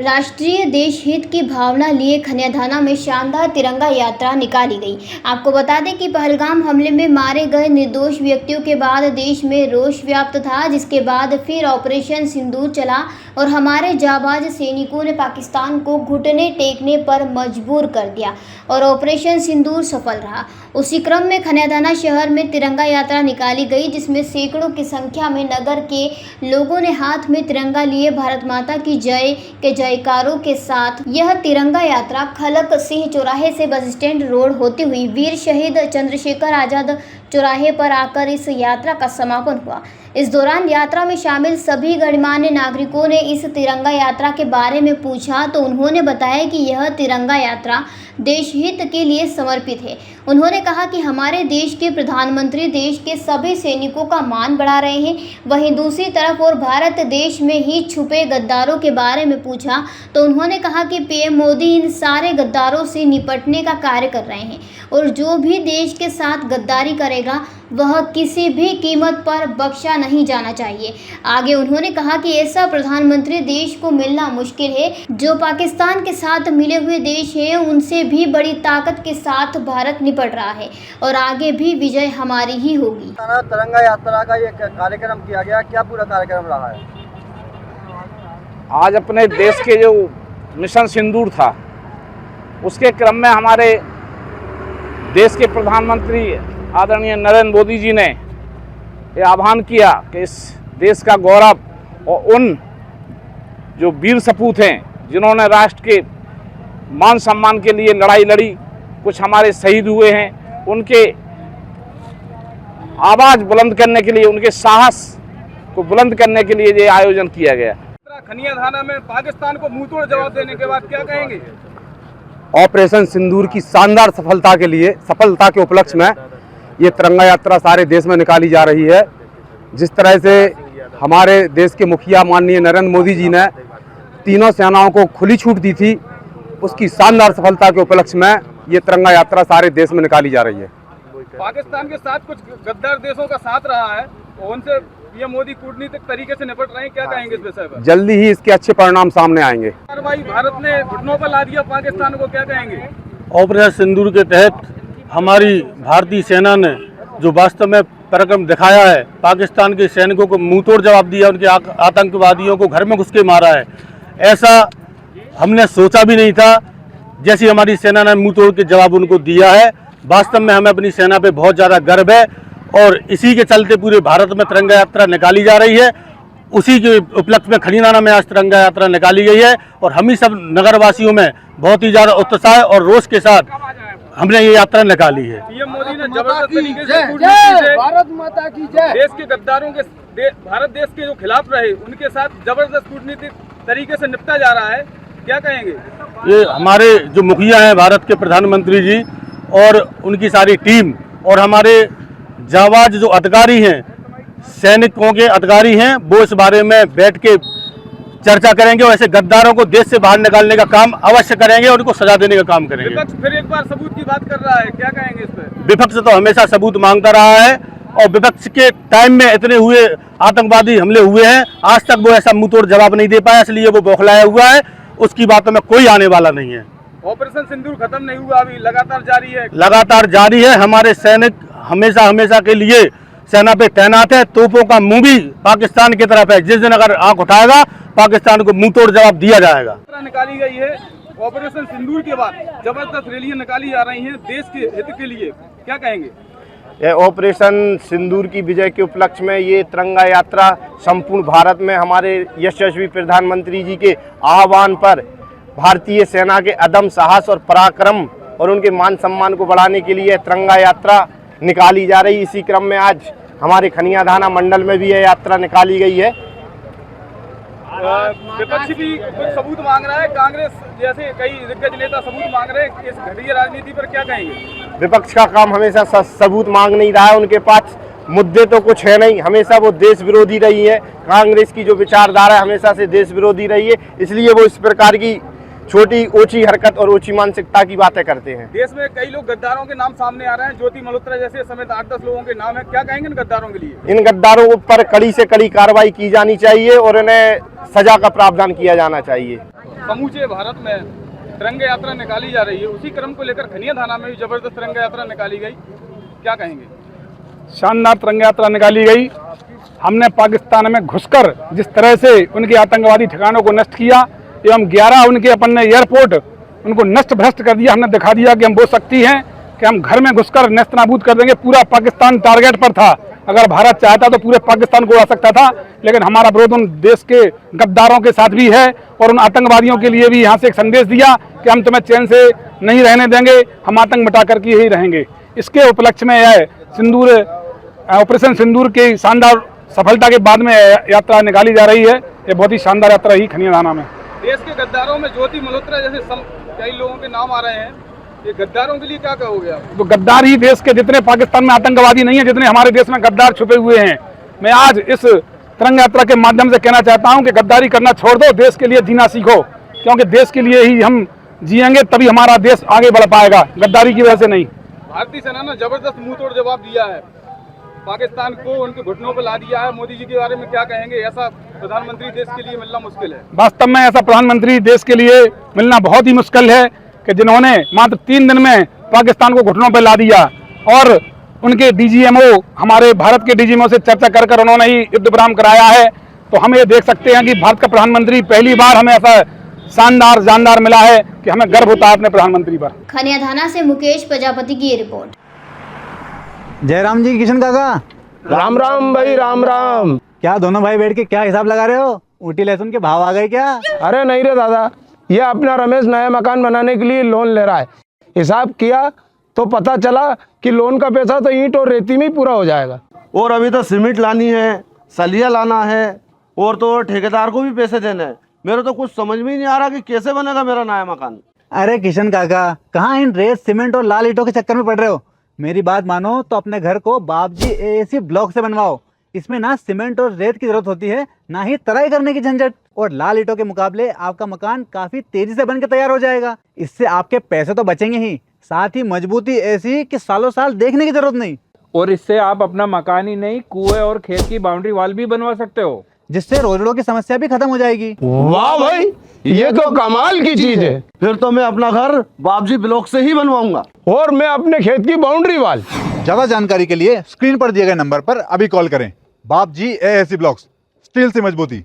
राष्ट्रीय देश हित की भावना लिए खनियाधाना में शानदार तिरंगा यात्रा निकाली गई। आपको बता दें कि पहलगाम हमले में मारे गए निर्दोष व्यक्तियों के बाद देश में रोष व्याप्त था, जिसके बाद फिर ऑपरेशन सिंदूर चला और हमारे जाबाज सैनिकों ने पाकिस्तान को घुटने टेकने पर मजबूर कर दिया और ऑपरेशन सिंदूर सफल रहा। उसी क्रम में खनियाधाना शहर में तिरंगा यात्रा निकाली गई, जिसमें सैकड़ों की संख्या में नगर के लोगों ने हाथ में तिरंगा लिए भारत माता की जय के जयकारों के साथ यह तिरंगा यात्रा खलक सिंह चौराहे से बस स्टैंड रोड होती हुई वीर शहीद चंद्रशेखर आजाद चौराहे पर आकर इस यात्रा का समापन हुआ। इस दौरान यात्रा में शामिल सभी गणमान्य नागरिकों ने इस तिरंगा यात्रा के बारे में पूछा तो उन्होंने बताया कि यह तिरंगा यात्रा देश हित के लिए समर्पित है। उन्होंने कहा कि हमारे देश के प्रधानमंत्री देश के सभी सैनिकों का मान बढ़ा रहे हैं। वहीं दूसरी तरफ और भारत देश में ही छुपे गद्दारों के बारे में पूछा तो उन्होंने कहा कि पीएम मोदी इन सारे गद्दारों से निपटने का कार्य कर रहे हैं और जो भी देश के साथ गद्दारी करेगा वह किसी भी कीमत पर बख्शा नहीं जाना चाहिए। आगे उन्होंने कहा कि ऐसा प्रधानमंत्री देश को मिलना मुश्किल है। जो पाकिस्तान के साथ मिले हुए देश हैं उनसे भी बड़ी ताकत के साथ भारत निपट रहा है और आगे भी विजय हमारी ही होगी। तिरंगा यात्रा का ये कार्यक्रम किया गया, क्या पूरा कार्यक्रम रहा है? आज अपने देश के जो मिशन सिंदूर था उसके क्रम में हमारे देश के प्रधानमंत्री आदरणीय नरेंद्र मोदी जी ने ये आह्वान किया कि इस देश का गौरव और उन जो वीर सपूत हैं जिन्होंने राष्ट्र के मान सम्मान के लिए लड़ाई लड़ी, कुछ हमारे शहीद हुए हैं, उनके आवाज़ बुलंद करने के लिए, उनके साहस को बुलंद करने के लिए ये आयोजन किया गया। खनियाधाना में पाकिस्तान को मुंहतोड़ जवाब देने के बाद क्या कहेंगे? ऑपरेशन सिंदूर की शानदार सफलता के उपलक्ष्य में ये तिरंगा यात्रा सारे देश में निकाली जा रही है। जिस तरह से हमारे देश के मुखिया माननीय नरेंद्र मोदी जी ने तीनों सेनाओं को खुली छूट दी थी, उसकी शानदार सफलता के उपलक्ष्य में ये तिरंगा यात्रा सारे देश में निकाली जा रही है। पाकिस्तान के साथ कुछ गद्दार देशों का साथ रहा है और उनसे ये मोदी कूटनीतिक तरीके से निपट रहे हैं, क्या कहेंगे इस विषय पर? जल्दी ही इसके अच्छे परिणाम सामने आएंगे। कार्रवाई भारत ने घुटनों पर ला दिया पाकिस्तान को, क्या कहेंगे? ऑपरेशन सिंदूर के तहत हमारी भारतीय सेना ने जो वास्तव में पराक्रम दिखाया है, पाकिस्तान के सैनिकों को मुंहतोड़ जवाब दिया, उनके आतंकवादियों को घर में घुस के मारा है। ऐसा हमने सोचा भी नहीं था। जैसी हमारी सेना ने मुंहतोड़ के जवाब उनको दिया है, वास्तव में हमें अपनी सेना पे बहुत ज़्यादा गर्व है और इसी के चलते पूरे भारत में तिरंगा यात्रा निकाली जा रही है। उसी के उपलक्ष्य में खनियाधाना में आज तिरंगा यात्रा निकाली गई है और हम ही सब नगरवासियों में बहुत ही ज़्यादा उत्साह और रोष के साथ हमने ये यात्रा निकाली है। पीएम मोदी ने जबरदस्त तरीके से भारत माता की जय देश के गद्दारों के भारत देश के जो खिलाफ रहे उनके साथ जबरदस्त कूटनीतिक तरीके से निपटा जा रहा है, क्या कहेंगे? ये हमारे जो मुखिया हैं भारत के प्रधानमंत्री जी और उनकी सारी टीम और हमारे जाबाज जो अधिकारी हैं, सैनिकों के अधिकारी हैं, वो इस बारे में बैठ के चर्चा करेंगे और ऐसे गद्दारों को देश से बाहर निकालने का काम अवश्य करेंगे और उनको सजा देने का काम करेंगे। विपक्ष फिर एक बार सबूत की बात कर रहा है, क्या कहेंगे इस पर? विपक्ष तो हमेशा सबूत मांगता रहा है और विपक्ष के टाइम में इतने हुए आतंकवादी हमले हुए हैं, आज तक वो ऐसा मुंहतोड़ जवाब नहीं दे पाया, इसलिए वो बौखलाया हुआ है। उसकी बातों में कोई आने वाला नहीं है। ऑपरेशन सिंदूर खत्म नहीं हुआ, अभी लगातार जारी है। हमारे सैनिक हमेशा के लिए सेना पे तैनात है। तोपों का मुंह भी पाकिस्तान की तरफ है। जिस दिन अगर आंख उठाएगा पाकिस्तान को मुंहतोड़ जवाब दिया जाएगा। निकाली गई है ऑपरेशन सिंदूर के बाद जबरदस्त रैलियां निकाली जा रही हैं देश के हित के लिए, क्या कहेंगे? ये ऑपरेशन सिंदूर की विजय के उपलक्ष्य में ये तिरंगा यात्रा संपूर्ण भारत में हमारे यशस्वी प्रधानमंत्री जी के आह्वान पर भारतीय सेना के अदम साहस और पराक्रम और उनके मान सम्मान को बढ़ाने के लिए तिरंगा यात्रा निकाली जा रही। इसी क्रम में आज हमारे खनियाधाना मंडल में भी यह यात्रा निकाली गई है। विपक्ष भी कुछ सबूत मांग रहा है, कांग्रेस जैसे कई दिग्गज नेता सबूत मांग रहे हैं, इस घटिया राजनीति पर क्या कहेंगे? विपक्ष का काम हमेशा सबूत मांग नहीं रहा है, उनके पास मुद्दे तो कुछ है नहीं, हमेशा वो देश विरोधी रही है। कांग्रेस की जो विचारधारा है हमेशा से देश विरोधी रही है, इसलिए वो इस प्रकार की छोटी ऊंची हरकत और ऊंची मानसिकता की बातें करते हैं। देश में कई लोग गद्दारों के नाम सामने आ रहे हैं, ज्योति मल्होत्रा जैसे समेत 8-10 लोगों के नाम है, क्या कहेंगे इन गद्दारों के लिए? इन गद्दारों पर कड़ी से कड़ी कार्रवाई की जानी चाहिए और इन्हें सजा का प्रावधान किया जाना चाहिए। समूचे भारत में तिरंगा यात्रा निकाली जा रही है, उसी क्रम को लेकर खनिया थाना में भी जबरदस्त तिरंगा यात्रा निकाली गई, क्या कहेंगे? शानदार तिरंगा यात्रा निकाली गई। हमने पाकिस्तान में घुसकर जिस तरह से उनके आतंकवादी ठिकानों को नष्ट किया एवं 11 उनके अपन ने एयरपोर्ट उनको नष्ट भ्रष्ट कर दिया। हमने दिखा दिया कि हम वो शक्ति हैं कि हम घर में घुसकर नष्ट नाबूद कर देंगे। पूरा पाकिस्तान टारगेट पर था। अगर भारत चाहता तो पूरे पाकिस्तान को उड़ा सकता था, लेकिन हमारा विरोध उन देश के गद्दारों के साथ भी है और उन आतंकवादियों के लिए भी यहाँ से एक संदेश दिया कि हम तुम्हें चैन से नहीं रहने देंगे, हम आतंक मिटा करके यही रहेंगे। इसके उपलक्ष्य में यह सिंदूर ऑपरेशन सिंदूर की शानदार सफलता के बाद में यात्रा निकाली जा रही है। ये बहुत ही शानदार यात्रा ही खनिया थाना में। देश के गद्दारों में ज्योति मल्होत्रा जैसे कई लोगों के नाम आ रहे हैं, ये गद्दारों के लिए क्या कहोगे आप? तो गद्दार ही देश के, जितने पाकिस्तान में आतंकवादी नहीं है, जितने हमारे देश में गद्दार छुपे हुए हैं। मैं आज इस तिरंगा यात्रा के माध्यम से कहना चाहता हूं कि गद्दारी करना छोड़ दो, देश के लिए जीना सीखो, क्योंकि देश के लिए ही हम जिएंगे तभी हमारा देश आगे बढ़ पाएगा, गद्दारी की वजह से नहीं। भारतीय सेना ने जबरदस्त मुंह तोड़ जवाब दिया है, पाकिस्तान को उनके घुटनों पर ला दिया है। मोदी जी के बारे में क्या कहेंगे? ऐसा प्रधानमंत्री देश के लिए मिलना मुश्किल है। वास्तव में ऐसा प्रधानमंत्री देश के लिए मिलना बहुत ही मुश्किल है कि जिन्होंने मात्र 3 दिन में पाकिस्तान को घुटनों पर ला दिया और उनके डीजीएमओ, हमारे भारत के डीजीएमओ से चर्चा कर कर उन्होंने ही युद्ध विराम कराया है। तो हम ये देख सकते हैं कि भारत का प्रधानमंत्री पहली बार हमें ऐसा शानदार जानदार मिला है कि हमें गर्व होता है अपने प्रधानमंत्री पर। खनिया थाना से मुकेश प्रजापति की ये रिपोर्ट। जयराम जी, किशन काका, राम राम भाई, राम राम। क्या दोनों भाई बैठ के क्या हिसाब लगा रहे हो? ऊटी लहसुन के भाव आ गए क्या? अरे नहीं रे दादा, ये अपना रमेश नया मकान बनाने के लिए लोन ले रहा है। हिसाब किया तो पता चला कि लोन का पैसा तो ईंट और रेती में ही पूरा हो जाएगा। और अभी तो सीमेंट लानी है, सलिया लाना है और तो ठेकेदार को भी पैसे देने हैं। मेरे तो कुछ समझ में ही नहीं आ रहा कि कैसे बनेगा मेरा नया मकान। अरे किशन काका, कहाँ इन रेत सीमेंट और लाल ईंटों के चक्कर में पड़ रहे हो? मेरी बात मानो तो अपने घर को बाबजी एएसी ब्लॉक से बनवाओ। इसमें ना सीमेंट और रेत की जरूरत होती है, ना ही तराई करने की झंझट। और लाल ईंटों के मुकाबले आपका मकान काफी तेजी से बनकर तैयार हो जाएगा। इससे आपके पैसे तो बचेंगे ही, साथ ही मजबूती ऐसी कि सालों साल देखने की जरूरत नहीं। और इससे आप अपना मकान ही नहीं, कुएं और खेत की बाउंड्री वॉल भी बनवा सकते हो, जिससे रोजड़ों की समस्या भी खत्म हो जाएगी। वाह भाई, ये तो कमाल की चीज है। फिर तो मैं अपना घर बाबजी ब्लॉक से ही बनवाऊंगा और मैं अपने खेत की बाउंड्री वाल। ज्यादा जानकारी के लिए स्क्रीन पर दिए गए नंबर पर अभी कॉल करें। बाबजी एएसी ब्लॉक्स, स्टील से मजबूती।